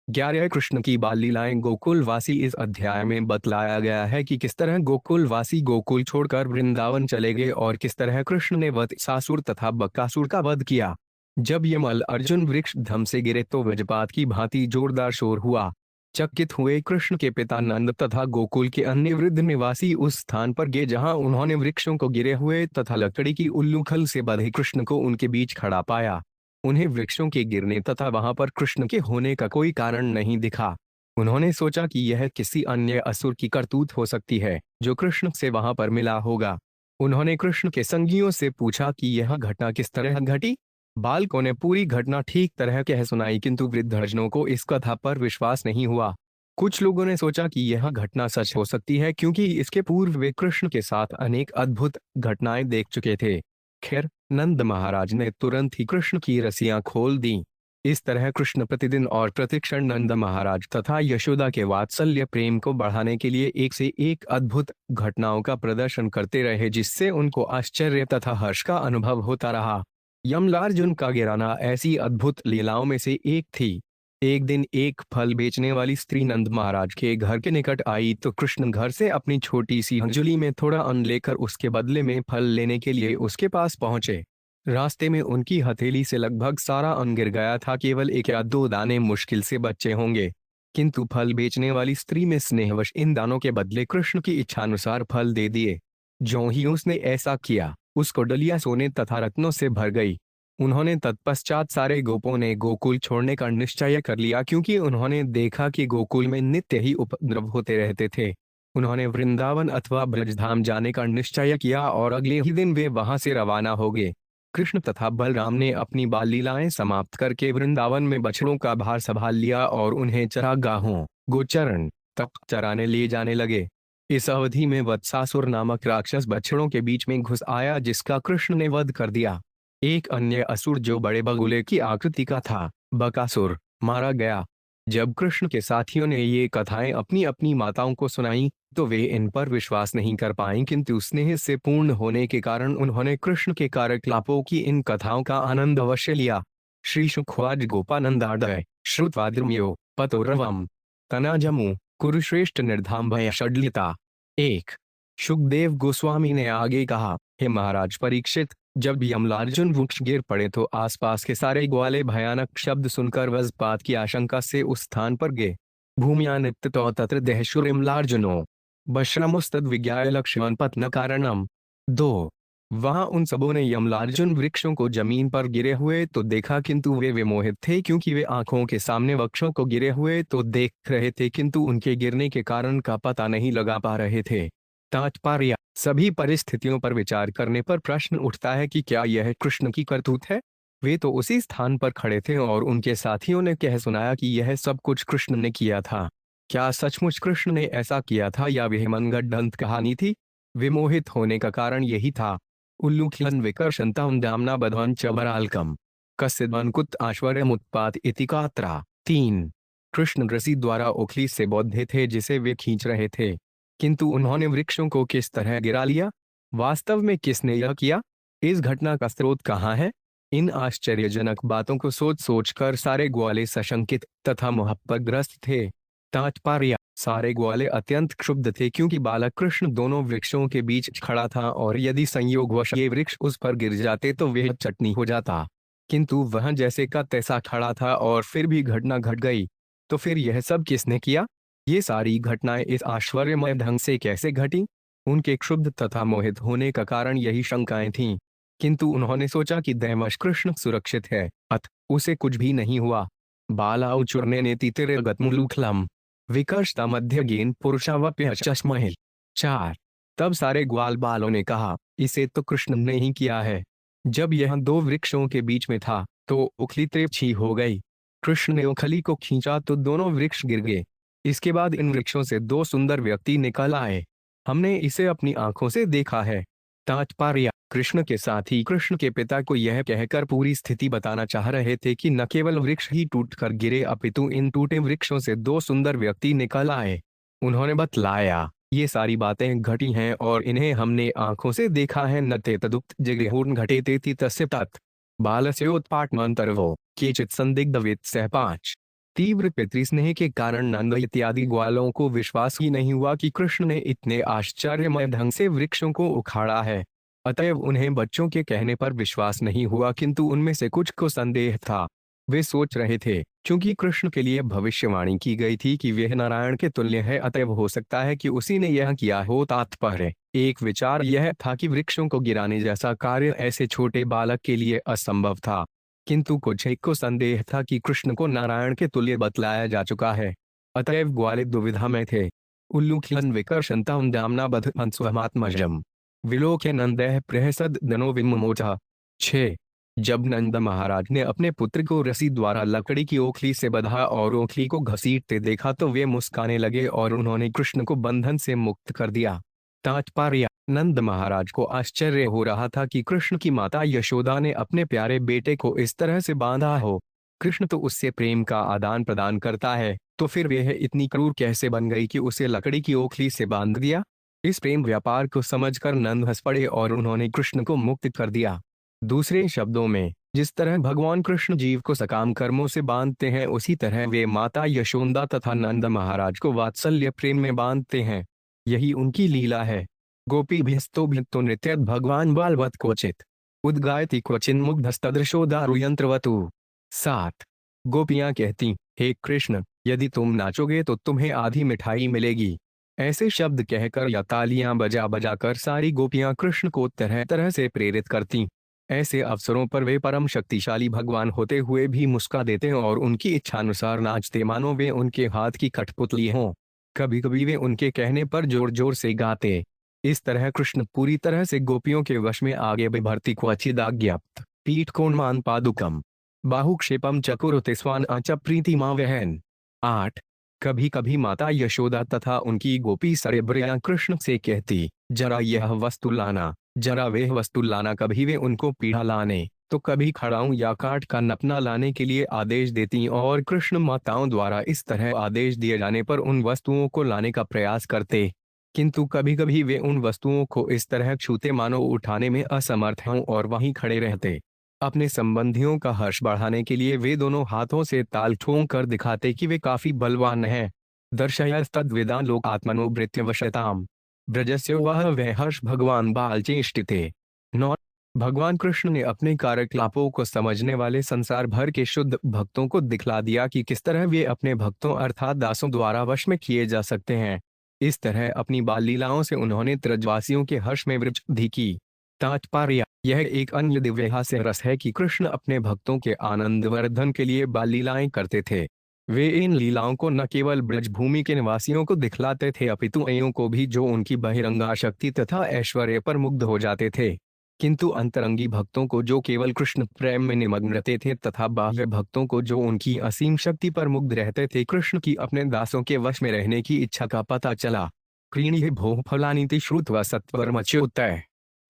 11 कृष्ण की बाल लीलाएं गोकुलवासी। इस अध्याय में बतलाया गया है कि किस तरह गोकुलवासी गोकुल छोड़कर वृंदावन चले गए और किस तरह कृष्ण ने वत्सासुर तथा बकासुर का वध किया। जब यमल अर्जुन वृक्ष धम से गिरे तो वज्रपात की भांति जोरदार शोर हुआ। चकित हुए कृष्ण के पिता नंद तथा गोकुल के अन्य वृद्ध निवासी उस स्थान पर गए जहां उन्होंने वृक्षों को गिरे हुए तथा लकड़ी की उल्लूखल से बंधे कृष्ण को उनके बीच खड़ा पाया। उन्हें वृक्षों के गिरने तथा वहां पर कृष्ण के होने का कोई कारण नहीं दिखा। उन्होंने सोचा कि यह किसी अन्य असुर की करतूत हो सकती है जो कृष्ण से वहां पर मिला होगा। उन्होंने कृष्ण के संगियों से पूछा कि यह घटना किस तरह घटी। बालकों ने पूरी घटना ठीक तरह कह सुनाई किंतु वृद्धजनों को इस कथा पर विश्वास नहीं हुआ। कुछ लोगों ने सोचा कि यह घटना सच हो सकती है क्योंकि इसके पूर्व वे कृष्ण के साथ अनेक अद्भुत घटनाएं देख चुके थे। खैर, नंद महाराज ने तुरंत ही कृष्ण की रस्सियां खोल दी। इस तरह कृष्ण प्रतिदिन और प्रतिक्षण नंद महाराज तथा यशोदा के वात्सल्य प्रेम को बढ़ाने के लिए एक से एक अद्भुत घटनाओं का प्रदर्शन करते रहे जिससे उनको आश्चर्य तथा हर्ष का अनुभव होता रहा। यमलार्जुन का गिराना ऐसी अद्भुत लीलाओं में से एक थी। एक दिन एक फल बेचने वाली स्त्री नंद महाराज के घर के निकट आई तो कृष्ण घर से अपनी छोटी सी अंजुली में थोड़ा अन्न लेकर उसके बदले में फल लेने के लिए उसके पास पहुंचे। रास्ते में उनकी हथेली से लगभग सारा अन्न गिर गया था, केवल एक या दो दाने मुश्किल से बचे होंगे। किंतु फल बेचने वाली स्त्री में स्नेहवश इन दानों के बदले कृष्ण की इच्छानुसार फल दे दिए। ज्यों ही उसने ऐसा किया उसको डलिया सोने तथा रत्नों से भर गई। उन्होंने तत्पश्चात सारे गोपों ने गोकुल छोड़ने का निश्चय कर लिया क्योंकि उन्होंने देखा कि गोकुल में नित्य ही उपद्रव होते रहते थे। उन्होंने वृंदावन अथवा ब्रजधाम जाने का निश्चय किया और अगले ही दिन वे वहां से रवाना हो गए। कृष्ण तथा बलराम ने अपनी बाल लीलाएं समाप्त करके वृंदावन में बछड़ों का भार संभाल लिया और उन्हें चरागाहों गोचरण तक चराने ले जाने लगे। इस अवधि में वत्सासुर नामक राक्षस बछड़ों के बीच में घुस आया जिसका कृष्ण ने वध कर दिया। एक अन्य असुर जो बड़े बगुले की आकृति का था, बकासुर, मारा गया। जब कृष्ण के साथियों ने ये कथाएं अपनी अपनी माताओं को सुनाई तो वे इन पर विश्वास नहीं कर पाईं किंतु स्नेह से पूर्ण होने के कारण उन्होंने कृष्ण के कार्यकलापों की इन कथाओं का आनंद अवश्य लिया। श्री शुकवाज गोपानंदादय श्रुत्वाद्रम्यो पतोरवम तनाजमु कुरुश्रेष्ठ निर्धाम भय षड्लिता। एक। सुखदेव गोस्वामी ने आगे कहा, हे महाराज परीक्षित, जब यमलार्जुन वृक्ष गिर पड़े तो आसपास के सारे ग्वाले भयानक शब्द सुनकर वज्रपात की आशंका से उस स्थान पर गए। भूमिया नित्य तत्र देहशुरिमलार्जुनो बश्रमुस्तद विज्ञाय लक्ष्मण पत्न कारणम। 2। वहां उन सबों ने यमलार्जुन वृक्षों को जमीन पर गिरे हुए तो देखा किंतु वे विमोहित थे क्योंकि वे आंखों के सामने वृक्षों को गिरे हुए तो देख रहे थे किंतु उनके गिरने के कारण का पता नहीं लगा पा रहे थे। तात्पर्य, सभी परिस्थितियों पर विचार करने पर प्रश्न उठता है कि क्या यह कृष्ण की करतूत है। वे तो उसी स्थान पर खड़े थे और उनके साथियों ने कह सुनाया कि यह सब कुछ कृष्ण ने किया था। क्या सचमुच कृष्ण ने ऐसा किया था या वह मनगढ़ंत कहानी थी। विमोहित होने का कारण यही था। उल्लूखलन विकर्षंतां दाम्ना बध्वन च बरालकम कस्यद्वनकुत आश्वर्यमुत्पात इति कात्रा। 3। कृष्ण रस्सी द्वारा ओखली से बौद्धे थे जिसे वे खींच रहे थे किंतु उन्होंने वृक्षों को किस तरह गिरा लिया। वास्तव में किसने यह किया। इस घटना का स्रोत कहाँ है। इन आश्चर्यजनक बातों को सोच सोचकर सारे ग्वाले सशंकित तथा मोहब्बतग्रस्त थे। तात्पर्य, सारे ग्वाले अत्यंत क्षुब्ध थे क्योंकि बालक कृष्ण दोनों वृक्षों के बीच खड़ा था और यदि संयोगवश ये वृक्ष उस पर गिर जाते तो वह चटनी हो जाता। किंतु वह जैसे का तैसा खड़ा था और फिर भी घटना घट गई। तो फिर यह सब किसने किया। ये सारी घटनाएं इस आश्चर्यमय ढंग से कैसे घटी। उनके क्षुब्ध तथा मोहित होने का कारण यही शंकाएं थीं। किंतु उन्होंने सोचा कि दैवश कृष्ण सुरक्षित है, अत उसे कुछ भी नहीं हुआ। बालाउ चूर्णे ने तितिरगतमुलूखलम विकर्षता मध्य गेन पुरुषावप्य चश्महिल। 4। तब सारे ग्वाल बालों ने कहा, इसे तो कृष्ण ने ही किया है। जब यह दो वृक्षों के बीच में था तो उखली तिरछी हो गई। कृष्ण ने उखली को खींचा तो दोनों वृक्ष गिर गए। इसके बाद इन वृक्षों से दो सुंदर व्यक्ति निकल आए। हमने इसे अपनी आंखों से देखा है। तात्पर्य, कृष्ण के साथी कृष्ण के पिता को यह कहकर पूरी स्थिति बताना चाह रहे थे कि न केवल वृक्ष ही टूटकर गिरे अपितु इन टूटे वृक्षों से दो सुंदर व्यक्ति निकल आए। उन्होंने बतलाया, ये सारी बातें घटी हैं और इन्हें हमने आंखों से देखा है। न ते तदुक्त जिगृहूर्न घटेतेति तस्य तत् बालस्योत्पाटमन्तर्वो केचित् संदिग्धवित् सह। 5। तीव्र पितृस्नेह के कारण नंद इत्यादि ग्वालों को विश्वास ही नहीं हुआ कि कृष्ण ने इतने आश्चर्यमय ढंग से वृक्षों को उखाड़ा है। अतएव उन्हें बच्चों के कहने पर विश्वास नहीं हुआ, किंतु उनमें से कुछ को संदेह था। वे सोच रहे थे, क्योंकि कृष्ण के लिए भविष्यवाणी की गई थी कि वह नारायण के तुल्य है, अतएव हो सकता है कि उसी ने यह किया हो। तात्पर्य एक विचार यह था कि वृक्षों को गिराने जैसा कार्य ऐसे छोटे बालक के लिए असंभव था, किंतु कुछ एक को संदेह था कि कृष्ण को नारायण के तुल्य बतलाया जा चुका है। अतएव ग्वाले दुविधा में थे। उल्लूखियन विकर्षंता दामना बध स्वमात्मजम विलोक्य नंदह प्रहसद दनो विमोचा। 6। जब नंद महाराज ने अपने पुत्र को रस्सी द्वारा लकड़ी की ओखली से बंधा और ओखली को घसीटते देखा तो वे मुस्काने लगे और उन्होंने कृष्ण को बंधन से मुक्त कर दिया। तात्पर्य नंद महाराज को आश्चर्य हो रहा था कि कृष्ण की माता यशोदा ने अपने प्यारे बेटे को इस तरह से बांधा हो। कृष्ण तो उससे प्रेम का आदान प्रदान करता है, तो फिर वह इतनी क्रूर कैसे बन गई कि उसे लकड़ी की ओखली से बांध दिया। इस प्रेम व्यापार को समझकर नंद हंस पड़े और उन्होंने कृष्ण को मुक्त कर दिया। दूसरे शब्दों में, जिस तरह भगवान कृष्ण जीव को सकाम कर्मों से बांधते हैं, उसी तरह वे माता यशोदा तथा नंद महाराज को वात्सल्य प्रेम में बांधते हैं। यही उनकी लीला है। गोपी भिस्तो नृत्य भगवान बालवत क्वचित उद्गायति क्वचिन मुग्धस्तदृशो दारुयंत्रवतु। 7। गोपियां कहती, हे कृष्ण, यदि तुम नाचोगे तो तुम्हें आधी मिठाई मिलेगी। ऐसे शब्द कहकर या तालियां बजा बजा कर सारी गोपियां कृष्ण को तरह तरह से प्रेरित करती। ऐसे अवसरों पर वे परम शक्तिशाली भगवान होते हुए भी मुस्का देते और उनकी इच्छानुसार नाचते, मानो वे उनके हाथ की कठपुतली हों। कभी कभी वे उनके कहने पर जोर जोर से गाते। इस तरह कृष्ण पूरी तरह से गोपियों के वश में आगे बिभर्ति क्वचिदाज्ञप्त पीठ कोणमान पादुकम बाहुक्षेपम चकुरुते स्वान अच प्रीतिमा वहन। 8। कभी कभी माता यशोदा तथा उनकी गोपी सरेब्रियां कृष्ण से कहती, जरा यह वस्तु लाना, जरा वह वस्तु लाना। कभी वे उनको पीढ़ा लाने तो कभी खड़ाऊं या काठ का नपना लाने के लिए आदेश देती और कृष्ण माताओं द्वारा इस तरह आदेश दिए जाने पर उन वस्तुओं को लाने का प्रयास करते, किंतु कभी कभी वे उन वस्तुओं को इस तरह छूते मानो उठाने में असमर्थ हों और वहीं खड़े रहते। अपने संबंधियों का हर्ष बढ़ाने के लिए वे दोनों हाथों से ताल ठोंक कर दिखाते कि वे काफी बलवान हैं। दर्शयस्तद्विदा लोक आत्मनोवृत्य वशताम ब्रजस्य वह हर्ष भगवान बाल चेष्टिते। 9। भगवान कृष्ण ने अपने कार्यकलापों को समझने वाले संसार भर के शुद्ध भक्तों को दिखला दिया कि किस तरह वे अपने भक्तों अर्थात दासों द्वारा वश में किए जा सकते हैं। इस तरह अपनी बाल लीलाओं से उन्होंने त्रिजवासियों के हर्ष में वृद्धि की। तात्पर्य यह एक अन्य दिव्य हास्य रस है कि कृष्ण अपने भक्तों के आनंदवर्धन के लिए बाल लीलाएं करते थे। वे इन लीलाओं को न केवल ब्रजभूमि के निवासियों को दिखलाते थे, अपितु अन्यों को भी, जो उनकी बहिरंगा शक्ति तथा ऐश्वर्य पर मुग्ध हो जाते थे। किंतु अंतरंगी भक्तों को, जो केवल कृष्ण प्रेम में निमग्न रहते थे, तथा बाह्य भक्तों को, जो उनकी असीम शक्ति पर मुग्ध रहते थे, कृष्ण की अपने दासों के वश में रहने की इच्छा का पता चला। क्रीणीहि भोः फलानीति श्रुत्वा सत्वरमच्युतः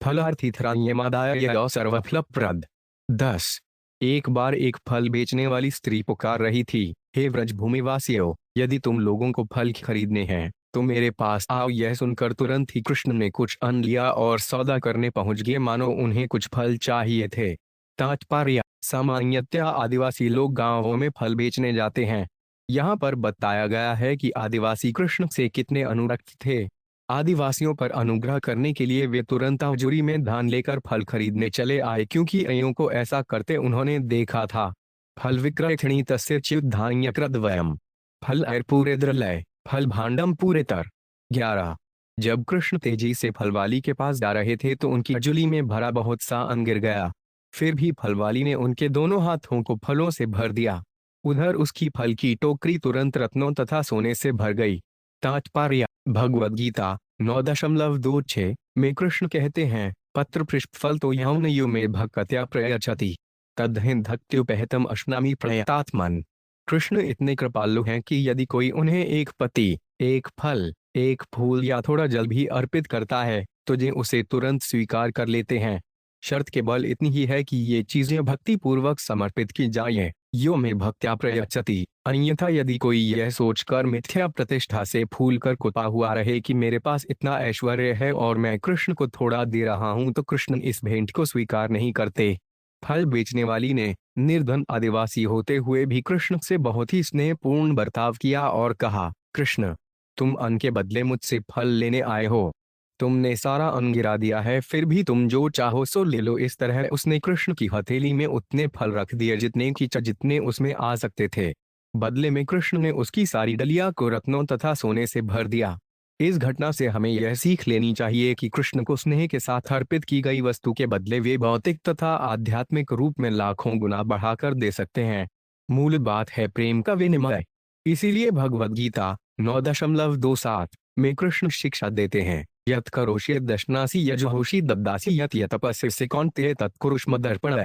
फलार्थिथराण्यमादाय सर्वफलप्रद। 10। एक बार एक फल बेचने वाली स्त्री पुकार रही थी, हे व्रजभूमि वासियों, यदि तुम लोगों को फल खरीदने हैं तो मेरे पास आओ। यह सुनकर तुरंत ही कृष्ण ने कुछ अन्न लिया और सौदा करने पहुंच गए, मानो उन्हें कुछ फल चाहिए थे। तात्पर्य सामान्यतया आदिवासी लोग गांवों में फल बेचने जाते हैं। यहाँ पर बताया गया है कि आदिवासी कृष्ण से कितने अनुरक्त थे। आदिवासियों पर अनुग्रह करने के लिए वे तुरंत हजूरी में धान लेकर फल खरीदने चले आए, क्योंकि अयों को ऐसा करते उन्होंने देखा था। फल विक्रयक्षणी तस्य च्युद्धान्यकृद्वयम् फल पूरे द्रलय फल भांडम पूरे तर। 11। जब कृष्ण तेजी से फलवाली के पास जा रहे थे तो उनकी झोली में भरा बहुत सा अन्न गिर गया। फिर भी फलवाली ने उनके दोनों हाथों को फलों से भर दिया। उधर उसकी फल की टोकरी तुरंत रत्नों तथा सोने से भर गई। तात्पर्य भगवद गीता 9.26 में कृष्ण कहते हैं, पत्र पृष्ठ फल तो यौनयो में भक्त्या प्रयच्छति तद्धिन्धत्युपहतम अश्नामि प्रयतात्मन। कृष्ण इतने कृपालु हैं कि यदि कोई उन्हें एक पत्ती, एक फल, एक फूल या थोड़ा जल भी अर्पित करता है तो जे उसे तुरंत स्वीकार कर लेते हैं। शर्त केवल इतनी ही है कि ये चीजें भक्ति पूर्वक समर्पित की जाएं, यो में भक्त्या प्रयच्छति। अन्यथा यदि कोई यह सोचकर मिथ्या प्रतिष्ठा से फूल कर कुता हुआ रहे कि मेरे पास इतना ऐश्वर्य है और मैं कृष्ण को थोड़ा दे रहा हूं, तो कृष्ण इस भेंट को स्वीकार नहीं करते। फल बेचने वाली ने निर्धन आदिवासी होते हुए भी कृष्ण से बहुत ही स्नेहपूर्ण बर्ताव किया और कहा, कृष्ण, तुम अन्न के बदले मुझसे फल लेने आए हो। तुमने सारा अन्न गिरा दिया है, फिर भी तुम जो चाहो सो ले लो। इस तरह उसने कृष्ण की हथेली में उतने फल रख दिए जितने उसमें आ सकते थे। बदले में कृष्ण ने उसकी सारी डलिया को रत्नों तथा सोने से भर दिया। इस घटना से हमें यह सीख लेनी चाहिए कि कृष्ण को स्नेह के साथ अर्पित की गई वस्तु के बदले वे भौतिक तथा आध्यात्मिक रूप में लाखों गुना बढ़ाकर दे सकते हैं। मूल बात है प्रेम का विनिमय। इसीलिए भगवद गीता 9.27 में कृष्ण शिक्षा देते हैं, यत करोषि दशनासी यजहोषि दद्दासी यत यतपस्यसि कौन्तेय तत्कुरुष्म दर्पण।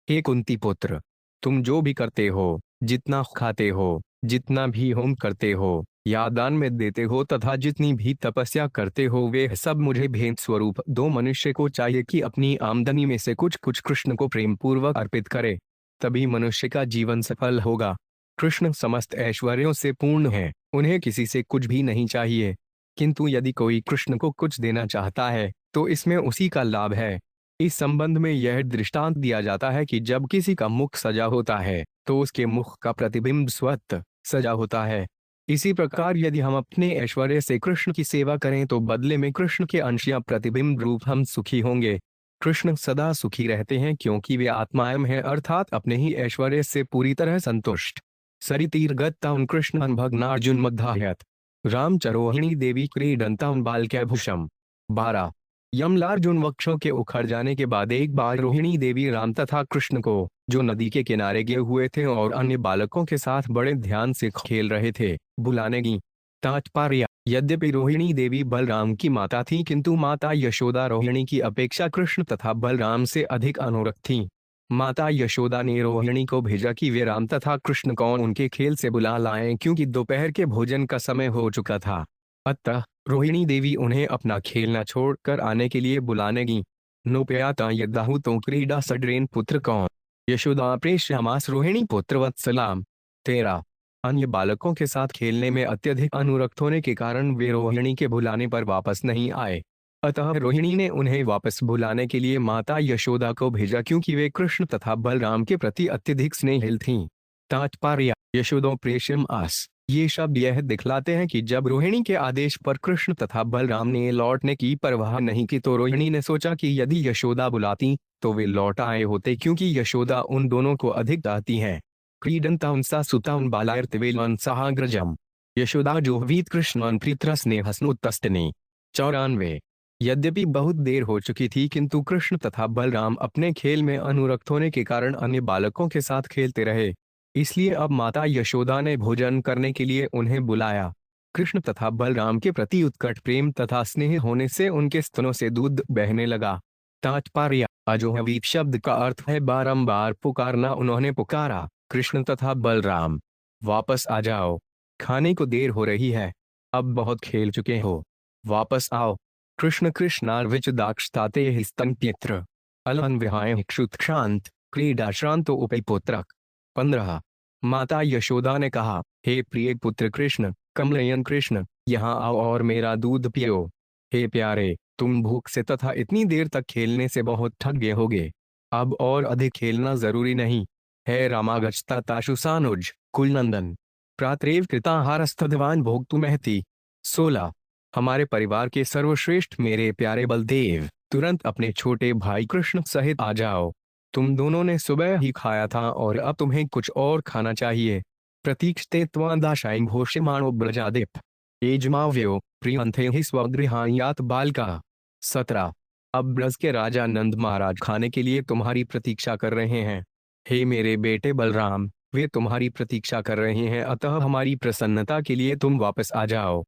हे कुंती पुत्र, तुम जो भी करते हो, जितना खाते हो, जितना भी होम करते हो या दान में देते हो तथा जितनी भी तपस्या करते हो, वे सब मुझे भेंट स्वरूप दो। मनुष्य को चाहिए कि अपनी आमदनी में से कुछ कुछ कृष्ण को प्रेम पूर्वक अर्पित करे, तभी मनुष्य का जीवन सफल होगा। कृष्ण समस्त ऐश्वर्यों से पूर्ण है, उन्हें किसी से कुछ भी नहीं चाहिए। किंतु यदि कोई कृष्ण को कुछ देना चाहता है तो इसमें उसी का लाभ है। इस संबंध में यह दृष्टांत दिया जाता है कि जब किसी का मुख सजा होता है तो उसके मुख का प्रतिबिंब स्वतः सजा होता है। इसी प्रकार यदि हम अपने ऐश्वर्य से कृष्ण की सेवा करें तो बदले में कृष्ण के अंश या प्रतिबिंब रूप हम सुखी होंगे। कृष्ण सदा सुखी रहते हैं क्योंकि वे आत्मायम है, अर्थात अपने ही ऐश्वर्य से पूरी तरह संतुष्ट। सरितीर्गतां कृष्ण भग्नार्जुन मध्याहत रामचरोहिणी देवी क्रीडंतां बालकैभूषम। 12। यमलार्जुन वक्षों के उखड़ जाने के बाद एक बार रोहिणी देवी राम तथा कृष्ण को, जो नदी के किनारे गए हुए थे और अन्य बालकों के साथ बड़े ध्यान से खेल रहे थे, बुलाने गईं। तात्पर्य: यद्यपि रोहिणी देवी बलराम की माता थी किंतु माता यशोदा रोहिणी की अपेक्षा कृष्ण तथा बलराम से अधिक अनुरक्त थीं। माता यशोदा ने रोहिणी को भेजा कि वे राम तथा कृष्ण को उनके खेल से बुला लाएं, क्योंकि दोपहर के भोजन का समय हो चुका था। अतः रोहिणी देवी उन्हें अपना खेलना छोड़कर आने के लिए बुलाने गईं। नोपयाता यदाहु तो क्रीडा सड्रेन पुत्र कौन यशोदा प्रेष्यामास रोहिणी पुत्र वत्सलाम। 13। अन्य बालकों के साथ खेलने में अत्यधिक अनुरक्त होने के कारण वे रोहिणी के बुलाने पर वापस नहीं आए। अतः रोहिणी ने उन्हें वापस बुलाने के लिए माता यशोदा को भेजा, क्योंकि वे कृष्ण तथा बलराम के प्रति अत्यधिक स्नेहिल थीं। तात्पर्य: यशोदो प्रेष्यम आस। ये शब्द यह दिखलाते हैं कि जब रोहिणी के आदेश पर कृष्ण तथा बलराम ने लौटने की परवाह नहीं की तो रोहिणी ने सोचा कि यदि यशोदा बुलाती तो वे लौट आए होते, क्योंकि यशोदा उन दोनों को अधिक चाहती हैं। क्रीडंतां सा सुतां बालायर्तवेलान् सहाग्रजम यशोदा जोहवीत कृष्णान् प्रीतरस्नेहस्नुतस्तने। 94। यद्यपि बहुत देर हो चुकी थी किंतु कृष्ण तथा बलराम अपने खेल में अनुरक्त होने के कारण अन्य बालकों के साथ खेलते रहे। इसलिए अब माता यशोदा ने भोजन करने के लिए उन्हें बुलाया। कृष्ण तथा बलराम के प्रति उत्कट प्रेम तथा स्नेह होने से उनके स्तनों से दूध बहने लगा। तात्पर्य: अजोहवीत शब्द का अर्थ है बारंबार पुकारना। उन्होंने पुकारा, कृष्ण तथा बलराम, वापस आ जाओ, खाने को देर हो रही है, अब बहुत खेल चुके हो, वापस आओ। कृष्ण कृष्णार्विच दाक्षताते स्तंत्यत्र अलहन विहाय क्षुत्क्षांत क्रीडा श्रांतो उपैपुत्रक। 15। माता यशोदा ने कहा, हे प्रिय पुत्र कृष्ण, कमलयन कृष्ण, यहाँ आओ और मेरा दूध पियो। हे प्यारे, तुम भूख से तथा इतनी देर तक खेलने से बहुत थक गए होगे, अब और अधिक खेलना जरूरी नहीं है। रामागच्छता ताशुसानुज कुलनंदन प्रातरेव कृताहारस्तद्वान भोक्तुमहति। 16। हमारे परिवार के सर्वश्रेष्ठ मेरे प्यारे बलदेव, तुरंत अपने छोटे भाई कृष्ण सहित आ जाओ। तुम दोनों ने सुबह ही खाया था और अब तुम्हें कुछ और खाना चाहिए। प्रतीक्षते त्वादाशायं घोषमाणो ब्रजादिप एजमाव्यो प्रियंथे ही स्वगृहायात बालका। 17। अब ब्रज के राजा नंद महाराज खाने के लिए तुम्हारी प्रतीक्षा कर रहे हैं। हे मेरे बेटे बलराम, वे तुम्हारी प्रतीक्षा कर रहे हैं, अतः हमारी प्रसन्नता के लिए तुम वापस आ जाओ।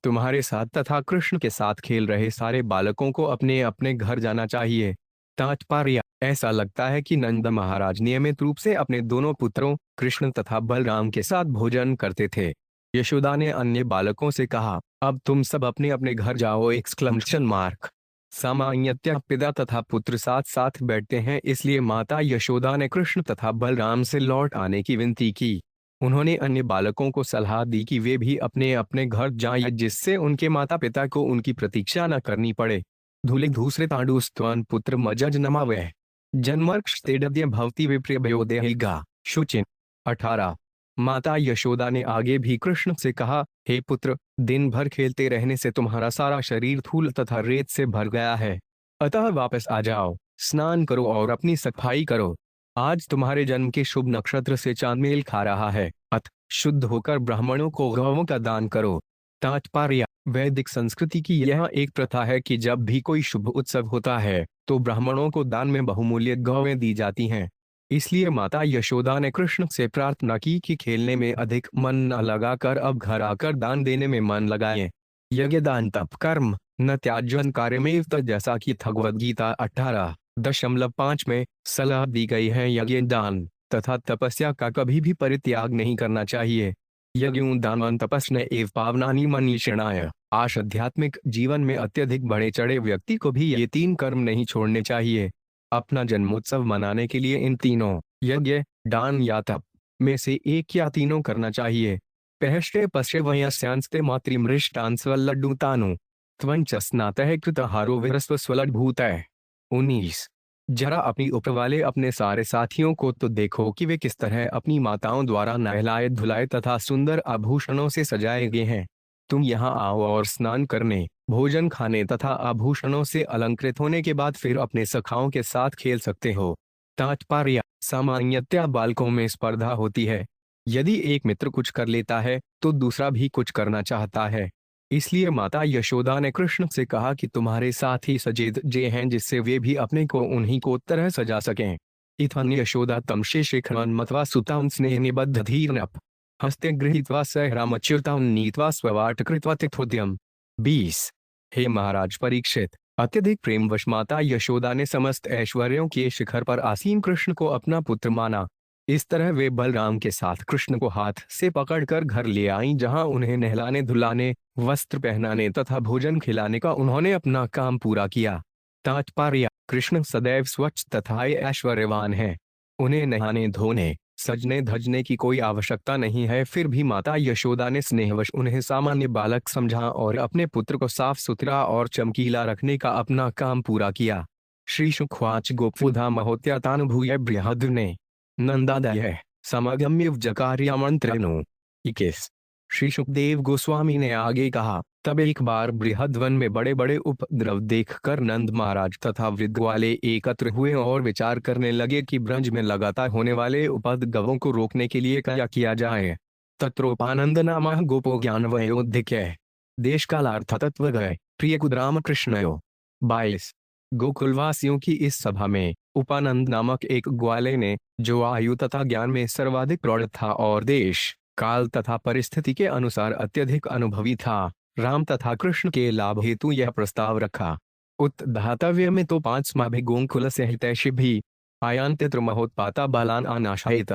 तुम्हारे साथ तथा कृष्ण के साथ खेल रहे सारे बालकों को अपने अपने घर जाना चाहिए। तात्पर्य: ऐसा लगता है कि नंद महाराज नियमित रूप से अपने दोनों पुत्रों कृष्ण तथा बलराम के साथ भोजन करते थे। यशोदा ने अन्य बालकों से कहा, अब तुम सब अपने अपने घर जाओ। Exclamation mark. सामान्यतः पिता तथा पुत्र साथ साथ बैठते हैं, इसलिए माता यशोदा ने कृष्ण तथा बलराम से लौट आने की विनती की। उन्होंने अन्य बालकों को सलाह दी कि वे भी अपने अपने घर जाएं, जिससे उनके माता पिता को उनकी प्रतीक्षा न करनी पड़े। धूलिक दूसरे तांडुस्त्वान पुत्र मजज नमावह जन्मर्क्षतेडद्य भवति विप्रभयोदयगा। शुचिन। 18। माता यशोदा ने आगे भी कृष्ण से कहा, हे पुत्र, दिन भर खेलते रहने से तुम्हारा सारा शरीर धूल तथा रेत से भर गया है, अतः वापस आ जाओ, स्नान करो और अपनी सफाई करो। आज तुम्हारे जन्म के शुभ नक्षत्र से चांद मेल खा रहा है, अतः शुद्ध होकर ब्राह्मणों को गौओं का दान करो। तात्पर्य: वैदिक संस्कृति की यह एक प्रथा है कि जब भी कोई शुभ उत्सव होता है तो ब्राह्मणों को दान में बहुमूल्य गौएं दी जाती हैं। इसलिए माता यशोदा ने कृष्ण से प्रार्थना की कि खेलने में अधिक मन न लगाकर अब घर आकर दान देने में मन लगाएं। यज्ञ दान तप कर्म न त्याज्यन कार्यमेव तत्, जैसा कि भगवद गीता 18.5 में सलाह दी गई है। यज्ञ दान तथा तपस्या का कभी भी परित्याग नहीं करना चाहिए। यज्ञों दान तपस्या एवं पावनानि मनीषिणाय। आध्यात्मिक जीवन में अत्यधिक बढ़े चढ़े व्यक्ति को भी ये 3 कर्म नहीं छोड़ने चाहिए। अपना जन्मोत्सव मनाने के लिए इन तीनों यज्ञ दान या तप में से एक या तीनों करना चाहिए। पहष्टे पश्चे वयस्यांस्ते मातृमृष्टान्स्वल्लड्डूतानु त्वंच स्नातः कृतहारो विरस्व स्वलड्भूतः। 19। जरा अपनी ऊपर वाले अपने सारे साथियों को तो देखो कि वे किस तरह अपनी माताओं द्वारा नहलाए धुलाए तथा सुंदर आभूषणों से सजाए गए हैं। तुम यहाँ आओ और स्नान करने, भोजन खाने तथा आभूषणों से अलंकृत होने के बाद फिर अपने सखाओं के साथ खेल सकते हो। तात्पर्य: सामान्यतया बालकों में स्पर्धा होती है। यदि एक मित्र कुछ कर लेता है तो दूसरा भी कुछ करना चाहता है। इसलिए माता यशोदा ने कृष्ण से कहा कि तुम्हारे साथी सजेद जे हैं जिससे वे भी अपने को उन्हीं को तरह सजा सकें। इत्थं यशोदा तम शेषेखरन मत्वा सुतां स्नेह निबद्ध धीरनप हस्ते गृहीत्वा सह रामच्युतां नीत्वा स्ववाट कृत्वा तिथोद्यम। 20। हे महाराज परीक्षित, अत्यधिक प्रेमवश माता यशोदा ने समस्त ऐश्वर्यों के शिखर पर आसीन कृष्ण को अपना पुत्र माना। इस तरह वे बलराम के साथ कृष्ण को हाथ से पकड़कर घर ले आईं, जहां उन्हें नहलाने धुलाने, वस्त्र पहनाने तथा भोजन खिलाने का उन्होंने अपना काम पूरा किया। तात्पर्य: कृष्ण सदैव स्वच्छ तथा ऐश्वर्यवान हैं। उन्हें नहाने धोने सजने धजने की कोई आवश्यकता नहीं है। फिर भी माता यशोदा ने स्नेहवश उन्हें सामान्य बालक समझा और अपने पुत्र को साफ सुथरा और चमकीला रखने का अपना काम पूरा किया। श्री शुकवाच गोपवुधा महोत्यातानुभूय बृहद ने नंदादय समगम्य जकार्यामंत्रणो। 21। श्री सुखदेव गोस्वामी ने आगे कहा, तब एक बार बृहद वन में बड़े बड़े उपद्रव देखकर नंद महाराज तथा वृद्ध वाले एकत्र हुए और विचार करने लगे कि ब्रज में लगातार होने वाले उपद्रवों को रोकने के लिए क्या किया जाए। तत्रोपानंद नामः गोपो ज्ञान वयोधिक्य देश कालार्थ तत्व गए प्रिय कुदराम कृष्णयो। 22। गोकुलवासियों की इस सभा में उपानंद नामक एक ग्वाले ने, जो आयु तथा ज्ञान में सर्वाधिक प्रौढ़ था और देश काल तथा परिस्थिति के अनुसार अत्यधिक अनुभवी था, राम तथा कृष्ण के लाभ हेतु यह प्रस्ताव रखा। उत्धातव्य में तो 5 गोकुल सहित भी आयांत्र महोत्पाता बालान अनाशायित।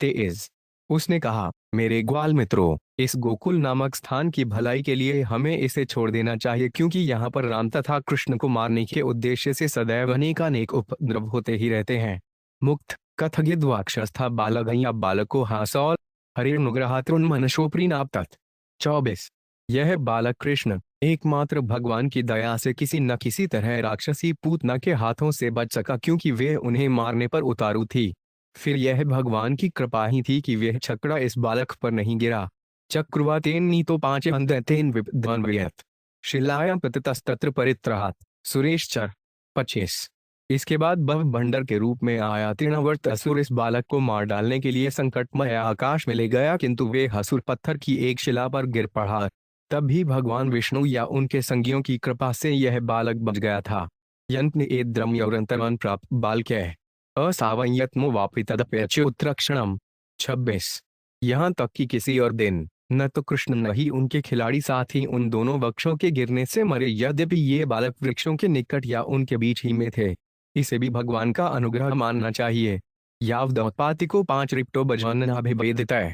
23। उसने कहा, मेरे ग्वाल मित्रों, इस गोकुल नामक स्थान की भलाई के लिए हमें इसे छोड़ देना चाहिए, क्योंकि यहाँ पर राम तथा कृष्ण को मारने के उद्देश्य से सदैव अनेकानेक उपद्रव होते ही रहते हैं। मुक्त कथगिद्वाक्षस्था बालगैया बालको हासौल हरिर्नुग्रहात्रुन्मनशोप्रीनाप तत्। 24। यह बालक कृष्ण एकमात्र भगवान की दया से किसी न किसी तरह राक्षसी पूतना के हाथों से बच सका, क्योंकि वे उन्हें मारने पर उतारू थी। फिर यह भगवान की कृपा ही थी कि वह छकड़ा इस बालक पर नहीं गिरा। चक्रवातेन नीतो 5 अंधतेन विद्वान्वयत् शिलायां पतितस्तत्र परित्रात। सुरेश चर। 25। इसके बाद भव भंडर के रूप में आया तृणावर्त असुर इस बालक को मार डालने के लिए संकटमय आकाश में ले गया, किंतु वे असुर पत्थर की एक शिला पर गिर पड़ा। तब भी भगवान विष्णु या उनके संगियों की कृपा से यह बालक बच गया था। यंत्र द्रम्यौरंतरन प्राप्त बालक्य असावयत्मो वापि तदप्यच्युत्रक्षणम। 26। यहाँ तक कि किसी और दिन न तो कृष्ण न ही उनके खिलाड़ी साथी उन दोनों वृक्षों के गिरने से मरे, यद्यपि ये बालक वृक्षों के निकट या उनके बीच ही में थे। इसे भी भगवान का अनुग्रह मानना चाहिए। यावदौत्पातिको 5 रिक्तो बजाननाभिभेदितः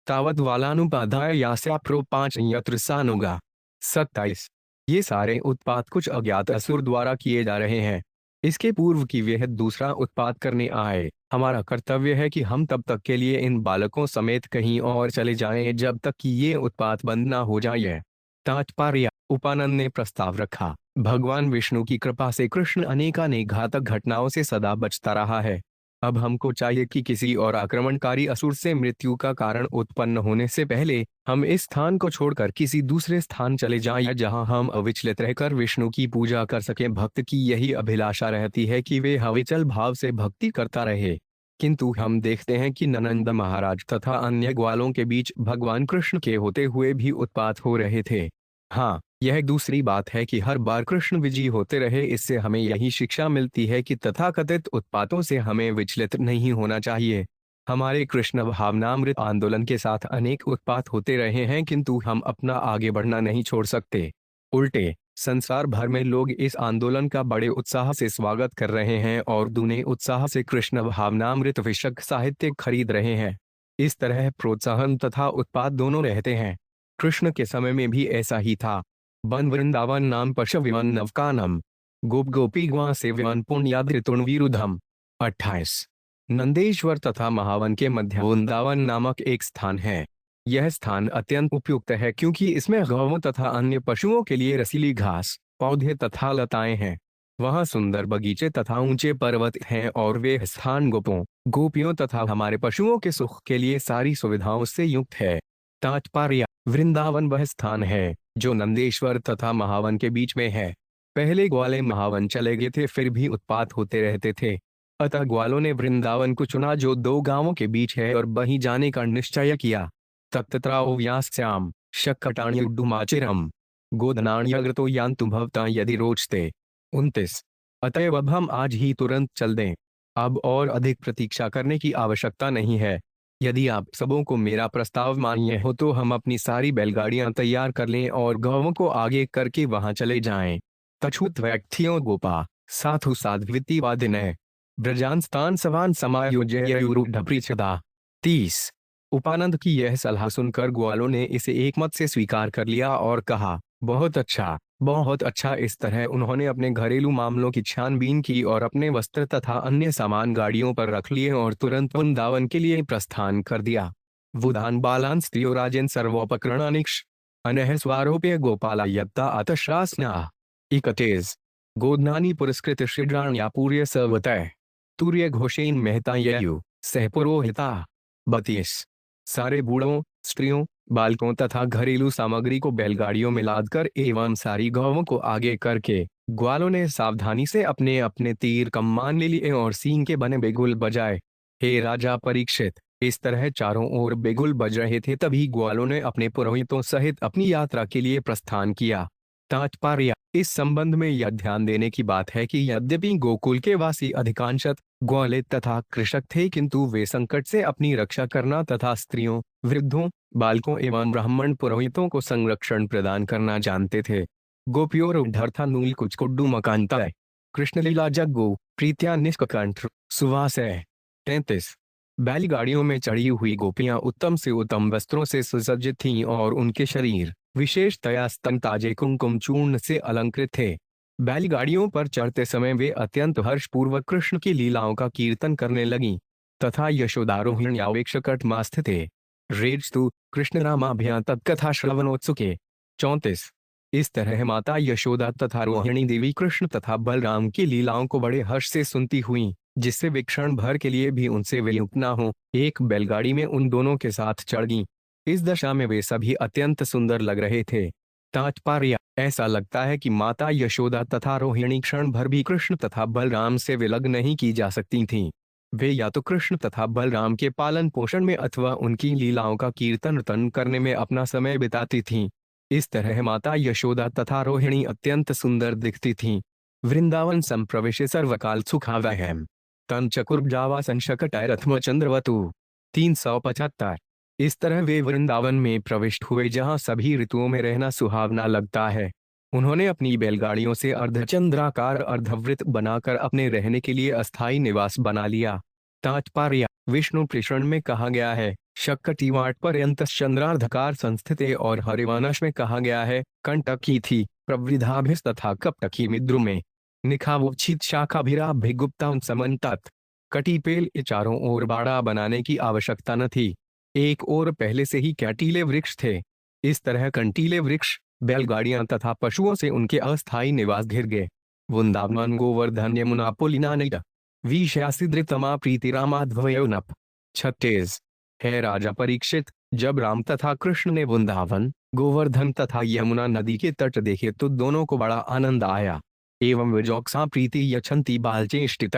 तावत वालानुपाध्याय यास्याप्रो 5 यत्र सानुगा। 27। ये सारे उत्पात कुछ अज्ञात असुर द्वारा किए जा रहे हैं। इसके पूर्व कि वह दूसरा उत्पात करने आए, हमारा कर्तव्य है कि हम तब तक के लिए इन बालकों समेत कहीं और चले जाएं जब तक कि ये उत्पात बंद ना हो जाए। तात्पर्य: उपानंद ने प्रस्ताव रखा, भगवान विष्णु की कृपा से कृष्ण अनेकानेक घातक घटनाओं से सदा बचता रहा है। अब हमको चाहिए कि किसी और आक्रमणकारी असुर से मृत्यु का कारण उत्पन्न होने से पहले हम इस स्थान को छोड़कर किसी दूसरे स्थान चले जाएं, जहां हम अविचलित रहकर विष्णु की पूजा कर सकें। भक्त की यही अभिलाषा रहती है कि वे हविचल भाव से भक्ति करता रहे। किंतु हम देखते हैं कि ननंद महाराज तथा अन्य ग्वालों के बीच भगवान कृष्ण के होते हुए भी उत्पात हो रहे थे। हाँ, यह दूसरी बात है कि हर बार कृष्ण विजयी होते रहे। इससे हमें यही शिक्षा मिलती है कि तथाकथित उत्पातों से हमें विचलित नहीं होना चाहिए। हमारे कृष्ण भावनामृत आंदोलन के साथ अनेक उत्पात होते रहे हैं, किंतु हम अपना आगे बढ़ना नहीं छोड़ सकते। उल्टे संसार भर में लोग इस आंदोलन का बड़े उत्साह से स्वागत कर रहे हैं और दूने उत्साह से कृष्ण भावनामृत विषयक साहित्य खरीद रहे हैं। इस तरह प्रोत्साहन तथा उत्पाद दोनों रहते हैं। कृष्ण के समय में भी ऐसा ही था। वन वृंदावन नाम पशविवन नवकानम गोप गोपी ग्वा सेव्यवन पुण्याद्रितुण विरुद्धम। 28। नंदेश्वर तथा महावन के मध्य वृंदावन नामक एक स्थान है। यह स्थान अत्यंत उपयुक्त है क्योंकि इसमें गौओं तथा अन्य पशुओं के लिए रसीली घास, पौधे तथा लताएं हैं। वहाँ सुंदर बगीचे तथा ऊंचे पर्वत हैं और वे स्थान गोपों, गोपियों तथा हमारे पशुओं के सुख के लिए सारी सुविधाओं से युक्त है। तात्पर्य: वृंदावन वह स्थान है जो नंदेश्वर तथा महावन के बीच में है। पहले ग्वाले महावन चले गए थे, फिर भी उत्पात होते रहते थे। अतः ग्वालों ने वृंदावन को चुना जो 2 गांवों के बीच है और वहीं जाने का निश्चय किया। तत्त्राओ व्यास्याम शक्कटाण्युड्डुमाचिरम गोधनाण्यग्रतो यान्तु भवता यदि रोचते। 29। अतएव अब हम आज ही तुरंत चल दें। अब और अधिक प्रतीक्षा करने की आवश्यकता नहीं है। यदि आप सबों को मेरा प्रस्ताव मान्य हो तो हम अपनी सारी बैलगाड़ियां तैयार कर लें और गौवों को आगे करके वहां चले जाएं। तछुत व्यक्तियों गोपा साधु साध्विति वादिनय ब्रजान स्थान सवान समायोजयूरुढप्रीछदा। 30। उपानंद की यह सलाह सुनकर ग्वालों ने इसे एकमत से स्वीकार कर लिया और कहा, बहुत अच्छा, बहुत अच्छा। इस तरह उन्होंने अपने घरेलू मामलों की छानबीन की और अपने वस्त्र तथा अन्य सामान गाड़ियों पर रख लिए और तुरंत वृंदावन के लिए प्रस्थान कर दिया। वुदान बालान स्त्रियो राजेन सर्वोपकरणानिक्ष अनह स्वारोप्य गोपाला यत्ता अतश्रास्ना। 31। गोदनानी पुरस्कृत श्रीड्राण्यापूर्य सवतय तूर्य घोषेन मेहता ययु सह पुरोहिता। 32। सारे बूढ़ों, स्त्रियों, बालकों तथा घरेलू सामग्री को बैलगाड़ियों में लादकर एवं सारी गौवों को आगे करके ग्वालों ने सावधानी से अपने अपने तीर कम्मान ले लिए और सींग के बने बेगुल बजाए। हे राजा परीक्षित, इस तरह चारों ओर बेगुल बज रहे थे तभी ग्वालों ने अपने पुरोहितों सहित अपनी यात्रा के लिए प्रस्थान किया। तात्पर्य: इस संबंध में यह ध्यान देने की बात है कि यद्यपि गोकुल के वासी अधिकांशतः ग्वाले तथा कृषक थे, किंतु वे संकट से अपनी रक्षा करना तथा स्त्रियों, वृद्धों, बालकों एवं ब्राह्मण पुरोहितों को संरक्षण प्रदान करना जानते थे। गोप्योरुद्धर्था नूल कुछ कुड्डू मकांतय कृष्णलीला जग्गो प्रीत्या निष्कंठ सुवासय। 33। बैलगाड़ियों में चढ़ी हुई गोपियां उत्तम से उत्तम वस्त्रों से सुसज्जित थीं और उनके शरीर विशेषतया स्तन ताजे कुमकुम चूर्ण से अलंकृत थे। बैलगाड़ियों पर चढ़ते समय वे अत्यंत हर्षपूर्वक कृष्ण की लीलाओं का कीर्तन करने लगीं तथा यशोदारोहिण्यावेक्षकटमास्थ थे। रेजतु कृष्ण रामाभ्यां तत्कथा श्रवणोत्सुके। 34। इस तरह माता यशोदा तथा रोहिणी देवी कृष्ण तथा बलराम की लीलाओं को बड़े हर्ष से सुनती हुईं, जिससे वे क्षण भर के लिए भी उनसे वियुक्त न हो, एक बैलगाड़ी में उन दोनों के साथ चढ़ गईं। इस दशा में वे सभी अत्यंत सुंदर लग रहे थे। तात्पर्य: ऐसा लगता है कि माता यशोदा तथा रोहिणी क्षण भर भी कृष्ण तथा बलराम से विलग नहीं की जा सकती थीं। वे या तो कृष्ण तथा बलराम के पालन पोषण में अथवा उनकी लीलाओं का कीर्तन करने में अपना समय बिताती थीं। इस तरह माता यशोदा तथा रोहिणी अत्यंत सुंदर दिखती थीं। वृंदावन संप्रवेश सर्वकाल सुखावहम तन चकुर्जावा संशकटैरथम चंद्रवतु। 375। इस तरह वे वृंदावन में प्रविष्ट हुए जहां सभी ऋतुओं में रहना सुहावना लगता है। उन्होंने अपनी बैलगाड़ियों से अर्धचंद्राकार अर्धवृत्त बनाकर अपने रहने के लिए अस्थायी निवास बना लिया। तात्पर्य: विष्णु पुराण में कहा गया है शक्कटीवाट पर्यंत चंद्रार्धकार संस्थिते और हरिवंश में कहा गया है कंटकी थी प्रवृद्धाभिस तथा कपटकी मिद्रु में निखावोचित शाखाभिराभिगुप्ता समन्तात। कटीपेल के चारों ओर बाड़ा बनाने की आवश्यकता न थी, एक ओर पहले से ही कैंटीले वृक्ष थे। इस तरह कंटीले वृक्ष बैलगाड़ियां तथा पशुओं से उनके अस्थायी निवास घिर गए। वृंदावन गोवर्धन यमुना पुलिना नैया विषयासिद्रितमा प्रीतिरामाध्वयोनप। 36 है राजा परीक्षित, जब राम तथा कृष्ण ने वृंदावन गोवर्धन तथा यमुना नदी के तट देखे तो दोनों को बड़ा आनंद आया। एवं विजोक्सा प्रीति यछन्ति बालचेष्टित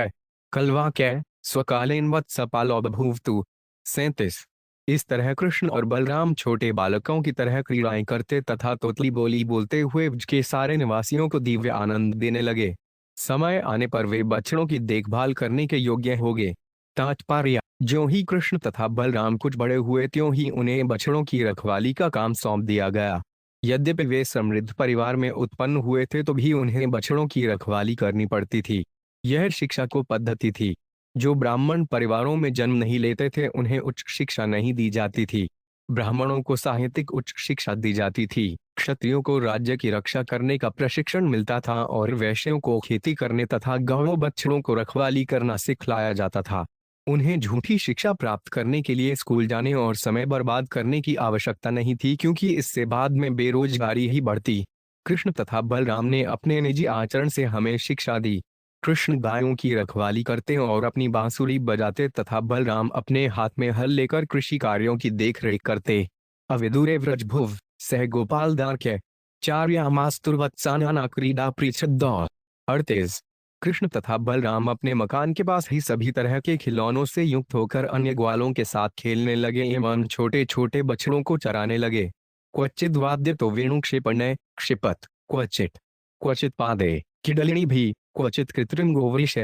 कलवा कै स्वकालीन वत्सपालो बभूवतु। 37 इस तरह कृष्ण और बलराम छोटे बालकों की तरह क्रीड़ाएं करते तथा तोतली बोली बोलते हुए ब्रज के सारे निवासियों को दिव्य आनंद देने लगे। समय आने पर वे बछड़ों की देखभाल करने के योग्य हो गए। तात्पर्य, ज्यों ही कृष्ण तथा बलराम कुछ बड़े हुए त्यों ही उन्हें बछड़ों की रखवाली का काम सौंप दिया गया। यद्यपि वे समृद्ध परिवार में उत्पन्न हुए थे तो भी उन्हें बछड़ों की रखवाली करनी पड़ती थी। यह शिक्षा को पद्धति थी। जो ब्राह्मण परिवारों में जन्म नहीं लेते थे उन्हें उच्च शिक्षा नहीं दी जाती थी। ब्राह्मणों को साहित्यिक उच्च शिक्षा दी जाती थी। क्षत्रियों को राज्य की रक्षा करने का प्रशिक्षण मिलता था और वैश्यों को खेती करने तथा गौओं बछड़ों को रखवाली करना सिखलाया जाता था। उन्हें झूठी शिक्षा प्राप्त करने के लिए स्कूल जाने और समय बर्बाद करने की आवश्यकता नहीं थी, क्योंकि इससे बाद में बेरोजगारी ही बढ़ती। कृष्ण तथा बलराम ने अपने निजी आचरण से हमें शिक्षा दी। कृष्ण गायों की रखवाली करते और अपनी बांसुरी बजाते तथा बलराम अपने हाथ में हल लेकर कृषि कार्यों की देखरेख करते। अविदुरे व्रजभुव सह गोपाल दार्क्य चार्यामास्तुर्वत्साना क्रीडा पृच्छद्दौ। 38 कृष्ण तथा बलराम अपने मकान के पास ही सभी तरह के खिलौनों से युक्त होकर अन्य ग्वालों के साथ खेलने लगे एवं छोटे छोटे बछड़ों को चराने लगे। क्वचित वाद्य तो वेणु क्षेपण्य क्षिपत, क्वचित पादे किडलिनी भी, क्वचित कृत्रिम गोवृष।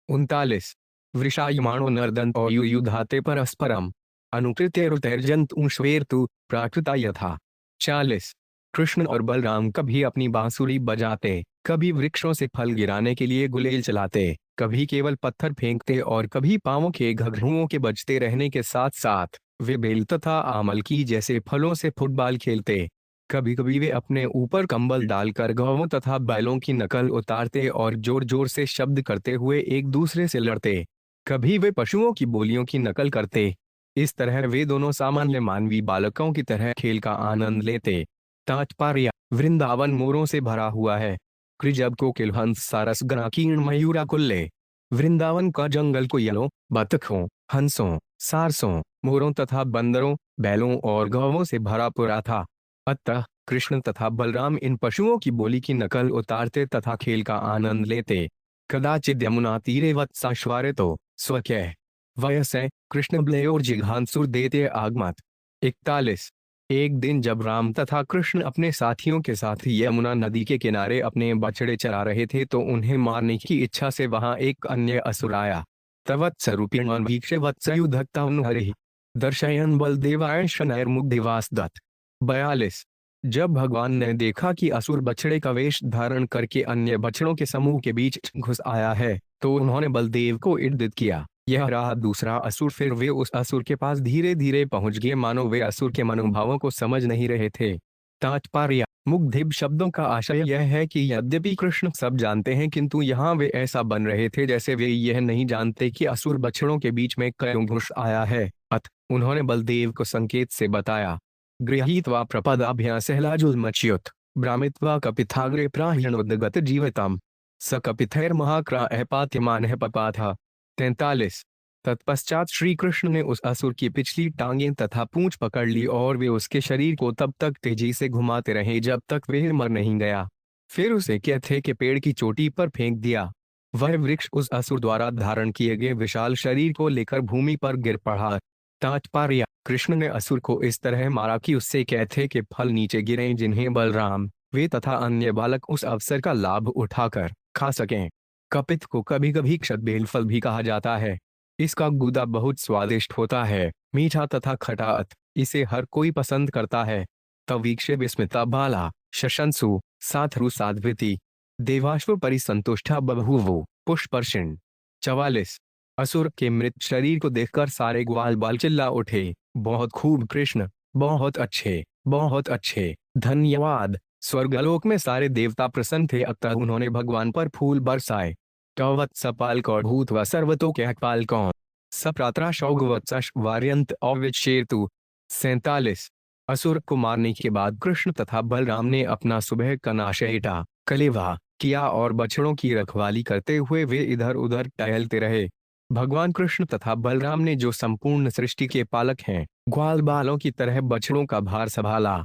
39 वृषायमाणो नर्दन और युयुधाते परस्परम अनुकृत्य रुतैर्जन्तुष्वेर्तु प्राकृता यथा। 40 कृष्ण और बलराम कभी अपनी बांसुरी बजाते, कभी वृक्षों से फल गिराने के लिए गुलेल चलाते, कभी केवल पत्थर फेंकते और कभी पांवों के घुंघरुओं के बजते रहने के साथ साथ वे बेल तथा आमल की जैसे फलों से फुटबॉल खेलते। कभी कभी वे अपने ऊपर कंबल डालकर गौओं तथा बैलों की नकल उतारते और जोर जोर से शब्द करते हुए एक दूसरे से लड़ते। कभी वे पशुओं की बोलियों की नकल करते। इस तरह वे दोनों सामान्य मानवीय बालकों की तरह खेल का आनंद लेते। तात्पर्य, वृंदावन मोरों से भरा हुआ है। कृजब कोकिल हंस सारस गणाकीर्ण मयूरा कुल्ले। वृंदावन का जंगल कोयलों, बतखों, हंसों, सारसों, मोरों तथा बंदरों, बैलों और गौवों से भरा पूरा था। अतः कृष्ण तथा बलराम इन पशुओं की बोली की नकल उतारते तथा खेल का आनंद लेते। कदाचित यमुना तीरे वत्साश्वारितो स्वक्य वयस्य कृष्ण ब्लयोर जिघांसुर देते आगमत। 41 एक दिन जब राम तथा कृष्ण अपने साथियों के साथ यमुना नदी के किनारे अपने बछड़े चरा रहे थे तो उन्हें मारने की इच्छा से वहां एक अन्य असुर आया। तवत्सरूपिण वीक्ष्य वत्सयुधक्तान्हरिः दर्शयन् बलदेवाय शनैर्मुग्धिवासदत्। 42 जब भगवान ने देखा कि असुर बछड़े का वेश धारण करके अन्य बछड़ों के समूह के बीच घुस आया है तो उन्होंने बलदेव को इर्दित किया। यह रहा दूसरा असुर। फिर वे उस असुर के पास धीरे धीरे पहुंच गए, मानो वे असुर के मनोभावों को समझ नहीं रहे थे। तात्पर्य, मुग्धिब शब्दों का आशय यह है कि यद्यपि कृष्ण सब जानते हैं किंतु यहाँ वे ऐसा बन रहे थे जैसे वे यह नहीं जानते कि असुर बछड़ों के बीच में क्यों घुस आया है। उन्होंने बलदेव को संकेत से बताया। गृहीत्वा प्रपदाभ्यासहलाजुलमच्युत भ्रामित्वा कपिथाग्रे प्राह्यणोदगत जीवतम स कपिथैर्महाक्रा अपात्यमानः पपाथा। 43 तत्पश्चात श्री कृष्ण ने उस असुर की पिछली टांगें तथा पूंछ पकड़ ली और वे उसके शरीर को तब तक तेजी से घुमाते रहे जब तक वह मर नहीं गया। फिर उसे कहते के पेड़ की चोटी पर फेंक दिया। वह वृक्ष उस असुर द्वारा धारण किए गए विशाल शरीर को लेकर भूमि पर गिर पड़ा। तात्पर्य, कृष्ण ने असुर को इस तरह मारा कि उससे कहते के फल नीचे गिरे जिन्हें बलराम, वे तथा अन्य बालक उस अवसर का लाभ उठाकर खा सकें। कपित को कभी कभी क्षतबेल फल भी कहा जाता है। इसका गूदा बहुत स्वादिष्ट होता है, मीठा तथा खटात। इसे हर कोई पसंद करता है। तवीक्ष्य विस्मिता बाला शशंसु साथरु साध्विति देवाश्व परिसंतुष्टा बभूवो पुष्पर्षिण। 44 असुर के मृत शरीर को देखकर सारे ग्वाल बाल चिल्ला उठे, बहुत खूब कृष्ण, बहुत अच्छे, बहुत अच्छे, धन्यवाद। स्वर्गलोक में सारे देवता प्रसन्न थे, अतः उन्होंने भगवान पर फूल बरसाए। कवत्सपाल कौ भूत्वा सर्वतो कहपाल कौन सप्रात्रा शौगवत्सश वार्यंत अविचेतु। 47 असुर को मारने के बाद कृष्ण तथा बलराम ने अपना सुबह का नाशेटा कलेवा किया और बछड़ों की रखवाली करते हुए वे इधर उधर टहलते रहे। भगवान कृष्ण तथा बलराम ने जो संपूर्ण सृष्टि के पालक हैं, ग्वाल बालों की तरह बछड़ों का भार संभाला।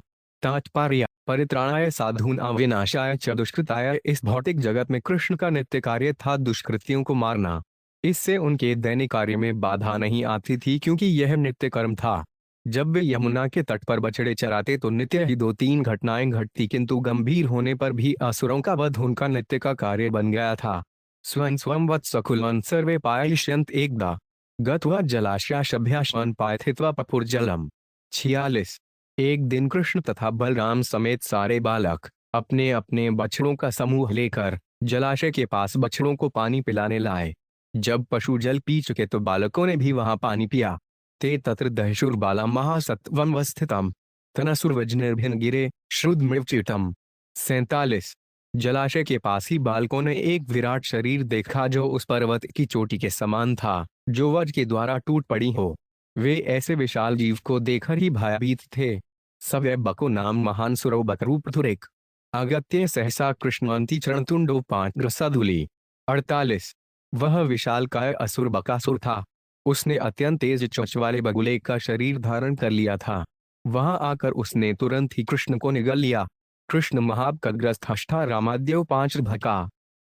तात्पर्य: परित्राणाय साधूनां विनाशाय च दुष्कृताय। इस भौतिक जगत में कृष्ण का नित्य कार्य था दुष्कृतियों को मारना। इससे उनके दैनिक कार्य में बाधा नहीं आती थी, क्योंकि यह नित्य कर्म था। जब वे यमुना के तट पर बछड़े चराते तो नित्य ही 2-3 घटनाएं घटती, किंतु गंभीर होने पर भी असुरों का वध उनका नित्य का कार्य बन गया था। स्वयं स्वयं वत्सकुलवन सर्वे पायिष्यन्त एकदा गत्वा जलाशयाभ्याश्वन पायथित्वा पपुर्जलम। 46। एक दिन कृष्ण तथा बलराम समेत सारे बालक अपने अपने बछड़ों का समूह लेकर जलाशय के पास बछड़ों को पानी पिलाने लाए। जब पशु जल पी चुके तो बालकों ने भी वहां पानी पिया। ते तत्र दहशुर्बाला महासत्वम वस्थितम तनसुर्वजनिर्भिन गिरे श्रुद्मृवचितम। 47। जलाशय के पास ही बालकों ने एक विराट शरीर देखा जो उस पर्वत की चोटी के समान था, जो वज्र के द्वारा टूट पड़ी हो। वे ऐसे विशाल जीव को देखकर ही भयभीत थे। सवै बको नाम महान सुरो बकरूपथुरिक अगत्य सहसा कृष्णवंती चरणतुंडो 5 ग्रसाधुली। 48। वह विशाल काय असुर बकासुर था। उसने अत्यंत तेज चोंच वाले बगुले का शरीर धारण कर लिया था। वहां आकर उसने तुरंत ही कृष्ण को निगल लिया। कृष्ण महाबकग्रस्त हष्ठा रामाद्यो 5 भका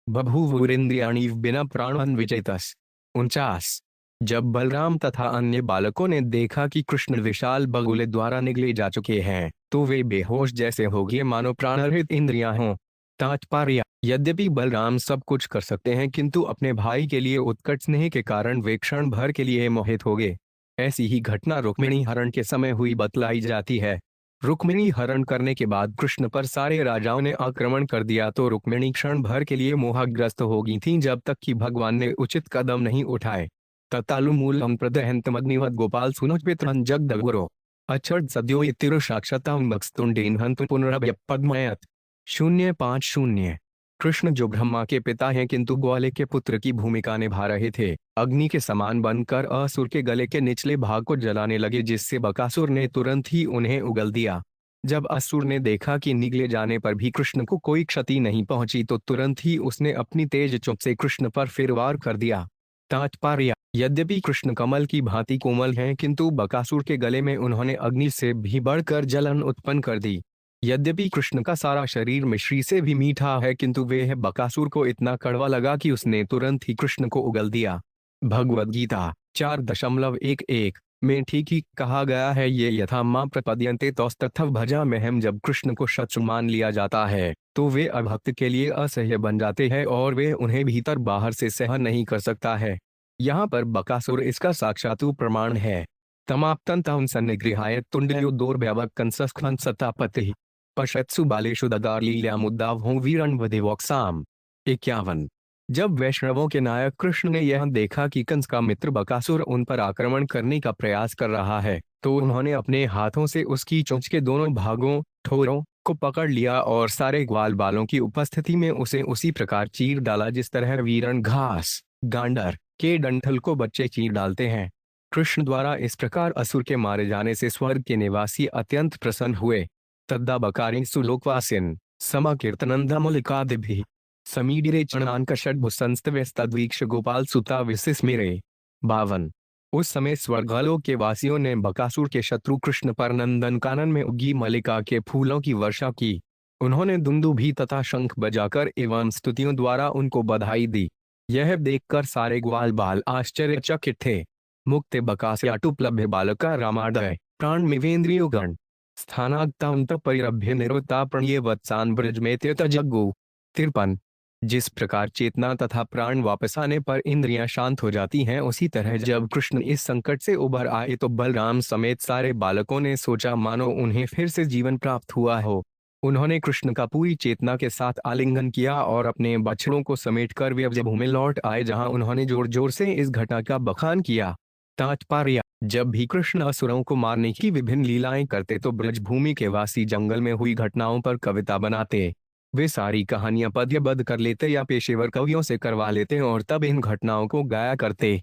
बभूवुरिंद्रियाणि बिना प्राणन विचेतस। 49। जब बलराम तथा अन्य बालकों ने देखा कि कृष्ण विशाल बगुले द्वारा निगले जा चुके हैं, तो वे बेहोश जैसे हो गए मानो प्राणरहित इंद्रियां हों। तात्पर्य: यद्यपि बलराम सब कुछ कर सकते हैं, किंतु अपने भाई के लिए उत्कट स्नेह के कारण वे क्षण भर के लिए मोहित हो गए। ऐसी ही घटना रुक्मिणी हरण के समय हुई बतलाई जाती है। रुक्मिणी हरण करने के बाद कृष्ण पर सारे राजाओं ने आक्रमण कर दिया तो रुक्मिणी क्षण भर के लिए मोहग्रस्त हो गई थीं, जब तक कि भगवान ने उचित कदम नहीं उठाए। ततालुमूलम प्रदहंतमग्निवद गोपाल सुनोपित्रं जगदगुरो अक्षर सद्यो इतिरो साक्षातां बक्स्तुंडेन हंतु पुनरभ्यपद्मयत। 050। कृष्ण जो ब्रह्मा के पिता हैं किंतु ग्वाले के पुत्र की भूमिका निभा रहे थे, अग्नि के समान बनकर असुर के गले के निचले भाग को जलाने लगे, जिससे बकासुर ने तुरंत ही उन्हें उगल दिया। जब असुर ने देखा कि निगले जाने पर भी कृष्ण को कोई क्षति नहीं पहुंची तो तुरंत ही उसने अपनी तेज चोंच से कृष्ण पर फिर वार कर दिया। तात्पर्य: यद्यपि कृष्ण कमल की भांति कोमल हैं, किंतु बकासुर के गले में उन्होंने अग्नि से भी बढ़कर जलन उत्पन्न कर दी। यद्यपि कृष्ण का सारा शरीर मिश्री से भी मीठा है, किंतु वह बकासुर को इतना कड़वा लगा कि उसने तुरंत ही कृष्ण को उगल दिया। भगवद गीता 4.11 में ठीक ही कहा गया है, ये यथा मां प्रपद्यन्ते तौस्तथव भजा महम। जब कृष्ण को शत्रु मान लिया जाता है तो वे अभक्त के लिए असह्य बन जाते हैं और वे उन्हें भीतर बाहर से सहन नहीं कर सकता है। यहाँ पर बकासुर इसका साक्षात प्रमाण है। तमाप्तंतं सन्निगृहाय तुंडयो दोर्भ्यवकंसस्खं सतापति पश्यत्सु बालेषु ददार लीलामुद्दावहु वीरन्वदेवोक्साम। 51। जब वैष्णवों के नायक कृष्ण ने यह देखा कि कंस का मित्र बकासुर उन पर आक्रमण करने का प्रयास कर रहा है, तो उन्होंने अपने हाथों से उसकी चोंच के दोनों भागों ठोरों को पकड़ लिया और सारे ग्वाल बालों की उपस्थिति में उसे उसी प्रकार चीर डाला जिस तरह वीरण घास गांडर के डंठल को बच्चे चीर डालते हैं। कृष्ण द्वारा इस प्रकार असुर के मारे जाने से स्वर्ग के निवासी अत्यंत प्रसन्न हुए। तद्दा बकारी सुलोकवासिन समाकीर्तनंदमुलिकादिभिः समीडिरे चरणांकषड्भुसंस्तव्यस्तद्वीक्ष गोपाल सुता विसिस्मिरे। 52। उस समय स्वर्गलोक के वासियों ने बकासुर के शत्रु कृष्ण पर नंदन कानन में उगी मलिका के फूलों की वर्षा की। उन्होंने दुंदुभी तथा शंख बजाकर एवं स्तुतियों द्वारा उनको बधाई दी। यह देखकर सारे ग्वाल बाल आश्चर्यचकित थे। मुक्त बकास्याटुपलभ्य बालका रामादय प्राण मिवेन्द्रियो गण स्थानागतांत परिरभ्य निरोता प्रणये वत्सान ब्रज में त्यजगु। 53। जिस प्रकार चेतना तथा प्राण वापस आने पर इंद्रियां शांत हो जाती हैं, उसी तरह जब कृष्ण इस संकट से उबर आए तो बलराम समेत सारे बालकों ने सोचा मानो उन्हें फिर से जीवन प्राप्त हुआ हो। उन्होंने कृष्ण का पूरी चेतना के साथ आलिंगन किया और अपने बछड़ों को समेटकर वे ब्रजभूमि लौट आए, जहां उन्होंने जोर जोर से इस घटना का बखान किया। तात्पर्य: जब भी कृष्ण असुरों को मारने की विभिन्न लीलाएं करते तो ब्रजभूमि के वासी जंगल में हुई घटनाओं पर कविता बनाते। वे सारी कहानियां पद्यबद्ध कर लेते या पेशेवर कवियों से करवा लेते और तब इन घटनाओं को गाया करते।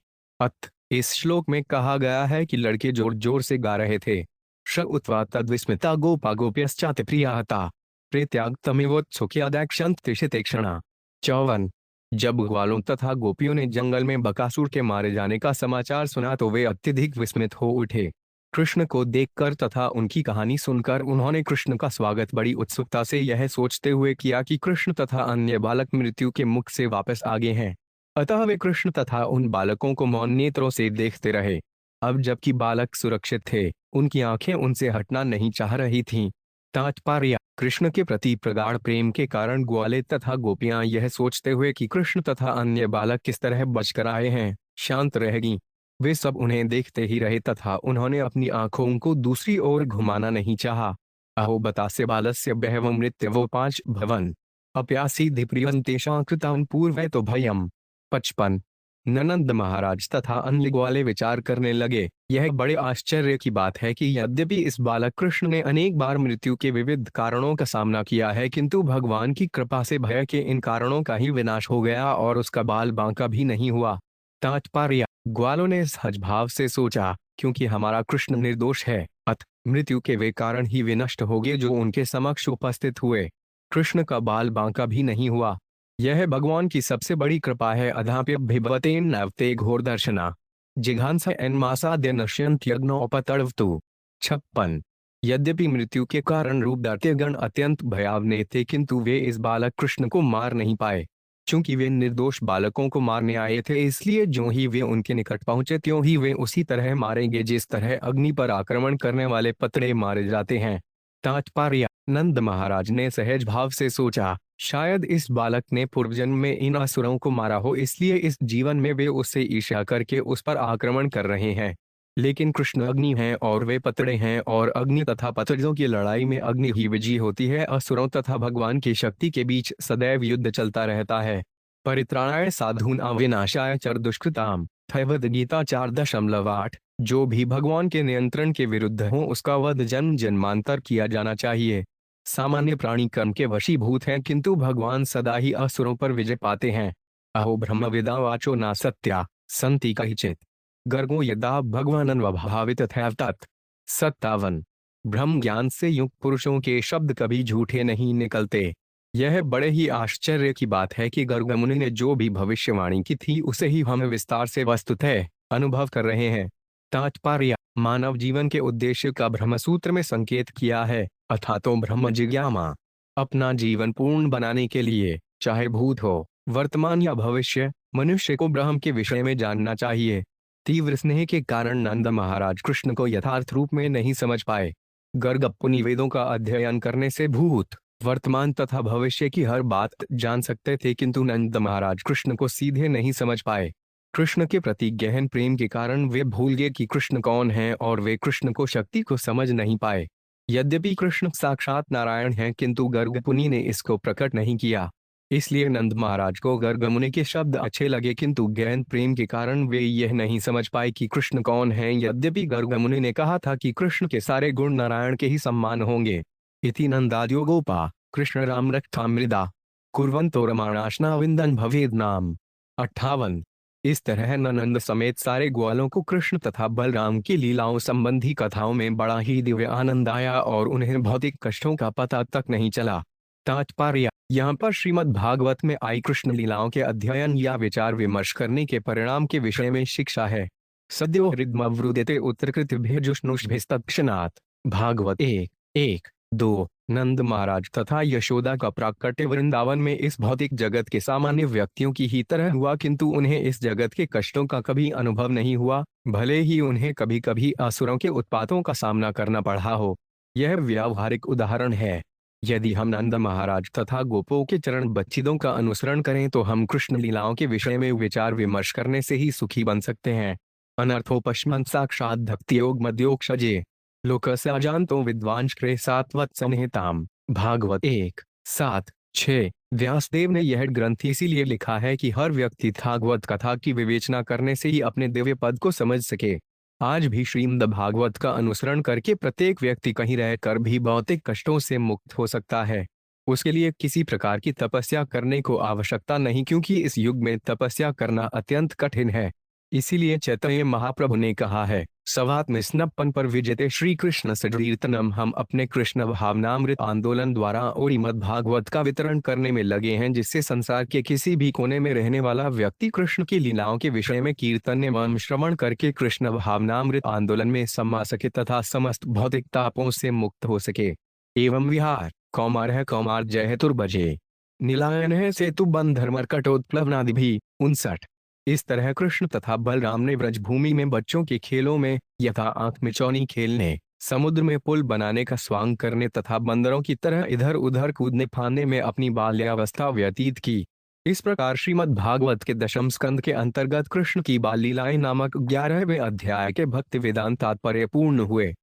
इस श्लोक में कहा गया है कि लड़के जोर जोर से गा रहे थे। श उत्वा तद्विस्मिता गोपा गोप्यश्चात प्रियाहता प्रेत्याग तमेवोत्सुक्यादैक्षंत तिषिते क्षणा। 54। जब ग्वालों तथा गोपियों ने जंगल में बकासुर के मारे जाने का समाचार सुना तो वे अत्यधिक विस्मित हो उठे। कृष्ण को देखकर तथा उनकी कहानी सुनकर उन्होंने कृष्ण का स्वागत बड़ी उत्सुकता से यह सोचते हुए किया कि कृष्ण तथा अन्य बालक मृत्यु के मुख से वापस आ गए हैं। अतः वे कृष्ण तथा उन बालकों को मौन नेत्रों से देखते रहे। अब जबकि बालक सुरक्षित थे, उनकी आंखें उनसे हटना नहीं चाह रही थीं। तात्पर्य: कृष्ण के प्रति प्रगाढ़ प्रेम के कारण ग्वाले तथा गोपियां यह सोचते हुए कि कृष्ण तथा अन्य बालक किस तरह बचकर आए हैं, शांत रह गईं। वे सब उन्हें देखते ही रहे तथा उन्होंने अपनी आंखों को दूसरी ओर घुमाना नहीं चाहा। अहो बतास्य बालस्य बहवो मृत्यवो 5 भवन अप्यासी धिप्रियंतेषां कृतं पूर्वे तो भयम्। 55। ननंद महाराज तथा अन्य ग्वाले विचार करने लगे, यह बड़े आश्चर्य की बात है कि यद्यपि इस बालक कृष्ण ने अनेक बार मृत्यु के विविध कारणों का सामना किया है, किंतु भगवान की कृपा से भय के इन कारणों का ही विनाश हो गया और उसका बाल बांका भी नहीं हुआ। तात्पर्य: ग्वालों ने सहज भाव से सोचा, क्योंकि हमारा कृष्ण निर्दोष है, अतः मृत्यु के वे कारण ही विनष्ट हो गए जो उनके समक्ष उपस्थित हुए। कृष्ण का बाल बांका भी नहीं हुआ। यह भगवान की सबसे बड़ी कृपा है। अधाप्यभिभवते नवते घोर दर्शना जिघांस एन्मासाद्य नश्यन्त्यग्नोपतड़वतु। 56। यद्यपि मृत्यु के कारण रूप दैत्यगण अत्यंत भयावने थे, किंतु वे इस बालक कृष्ण को मार नहीं पाए। चूंकि वे निर्दोष बालकों को मारने आए थे, इसलिए ज्यों ही वे उनके निकट पहुंचे त्यों ही वे उसी तरह मारेंगे जिस तरह अग्नि पर आक्रमण करने वाले पतड़े मारे जाते हैं। तात्पर्य: नंद महाराज ने सहज भाव से सोचा, शायद इस बालक ने पूर्वजन्म में इन असुरों को मारा हो, इसलिए इस जीवन में वे उससे ईर्ष्या करके उस पर आक्रमण कर रहे हैं। लेकिन कृष्ण अग्नि हैं और वे पतड़े हैं, और अग्नि तथा पतड़ों की लड़ाई में अग्नि ही विजयी होती है। असुरों तथा भगवान की शक्ति के बीच सदैव युद्ध चलता रहता है। परित्राणाय साधूनां विनाशाय च दुष्कृताम् भगवद गीता 4.8। जो भी भगवान के नियंत्रण के विरुद्ध हो उसका वध जन्म जन्मांतर किया जाना चाहिए। सामान्य प्राणी कर्म के वशीभूत हैं, किंतु भगवान सदा ही असुरों पर विजय पाते हैं। अहो ब्रह्मविदा वाचो न सत्या संति कहिचित् गर्गो यदा भगवानन्वभावित तत्। 57। ब्रह्म ज्ञान से युक्त पुरुषों के शब्द कभी झूठे नहीं निकलते। यह बड़े ही आश्चर्य की बात है कि गर्ग मुनि ने जो भी भविष्यवाणी की थी उसे ही हम विस्तार से वस्तुतः अनुभव कर रहे हैं। तात्पर्य: मानव जीवन के उद्देश्य का ब्रह्मसूत्र में संकेत किया है, अर्थातो ब्रह्म जिज्ञासा। अपना जीवन पूर्ण बनाने के लिए, चाहे भूत हो, वर्तमान या भविष्य, मनुष्य को ब्रह्म के विषय में जानना चाहिए। तीव्र स्नेह के कारण नंद महाराज कृष्ण को यथार्थ रूप में नहीं समझ पाए। गर्ग अपनी वेदों का अध्ययन करने से भूत, वर्तमान तथा भविष्य की हर बात जान सकते थे, किंतु नंद महाराज कृष्ण को सीधे नहीं समझ पाए। कृष्ण के प्रति गहन प्रेम के कारण वे भूल गए कि कृष्ण कौन है, और वे कृष्ण को शक्ति को समझ नहीं पाए। यद्यपि कृष्ण साक्षात नारायण हैं, किंतु गर्ग मुनि ने इसको प्रकट नहीं किया। इसलिए नंद महाराज को गर्ग मुनि के शब्द अच्छे लगे, किंतु गहन प्रेम के कारण वे यह नहीं समझ पाए कि कृष्ण कौन है। यद्यपि गर्ग मुनि ने कहा था कि कृष्ण के सारे गुण नारायण के ही सम्मान होंगे। इति नंदाद्यो गोपा कृष्ण राम रक्षा मृदा कुर्वन्तो रमाणाशना विंदन भवेद नाम। 58। इस तरह नंद समेत सारे ग्वालों को कृष्ण तथा बलराम की लीलाओं संबंधी कथाओं में बड़ा ही दिव्य आनंद आया और उन्हें भौतिक कष्टों का पता तक नहीं चला। तात्पर्य: यहाँ पर श्रीमद् भागवत में आई कृष्ण लीलाओं के अध्ययन या विचार विमर्श करने के परिणाम के विषय में शिक्षा है। सद्यो हृदमवृदेते उत्तरकृतिभिर्जुष्णुष्भिस्तत्क्षणात्। भागवत 1:1-2। नंद महाराज तथा यशोदा का प्राकट्य वृंदावन में इस भौतिक जगत के सामान्य व्यक्तियों की ही तरह हुआ, किंतु उन्हें इस जगत के कष्टों का कभी अनुभव नहीं हुआ, भले ही उन्हें कभी कभी असुरों के उत्पातों का सामना करना पड़ा हो। यह व्यावहारिक उदाहरण है। यदि हम नंद महाराज तथा गोपों के चरण बच्छिदों का अनुसरण करें तो हम कृष्ण लीलाओं के विषय में विचार विमर्श करने से ही सुखी बन सकते हैं। अनर्थोपश्मन् साक्षात् भक्तियोग मध्योक्षजे लोकस्य अजानतो विद्वांश्रे सात्वत्संहिताम्। भागवत 1:7-6। व्यासदेव ने यह ग्रंथ इसीलिए लिखा है कि हर व्यक्ति भागवत कथा की विवेचना करने से ही अपने दिव्य पद को समझ सके। आज भी श्रीमद् भागवत का अनुसरण करके प्रत्येक व्यक्ति कहीं रहकर भी भौतिक कष्टों से मुक्त हो सकता है। उसके लिए किसी प्रकार की तपस्या करने को आवश्यकता नहीं, क्योंकि इस युग में तपस्या करना अत्यंत कठिन है। इसीलिए चैतन्य महाप्रभु ने कहा है, सवात्म स्नप्पन पर विजेते श्री कृष्ण सकीर्तनम। हम अपने कृष्ण भावनामृत आंदोलन द्वारा और श्रीमद् भागवत का वितरण करने में लगे हैं, जिससे संसार के किसी भी कोने में रहने वाला व्यक्ति कृष्ण की लीलाओं के विषय में कीर्तन एवं श्रवण करके कृष्ण भावनामृत आंदोलन में समा सके तथा समस्त भौतिक तापों से मुक्त हो सके। एवं विहार कौमार है कौमार जय हेतुर्भजे नीलायन है सेतु बंधर्मर कटोत्प्लवनादि भी 59। इस तरह कृष्ण तथा बलराम ने ब्रजभूमि में बच्चों के खेलों में यथा आंख मिचौनी खेलने, समुद्र में पुल बनाने का स्वांग करने तथा बंदरों की तरह इधर उधर कूदने फांदने में अपनी बाल्यावस्था व्यतीत की। इस प्रकार श्रीमद् भागवत के दशम स्कंद के अंतर्गत कृष्ण की बाल लीलाएं नामक 11वें अध्याय के भक्ति वेदांत तात्पर्य पूर्ण हुए।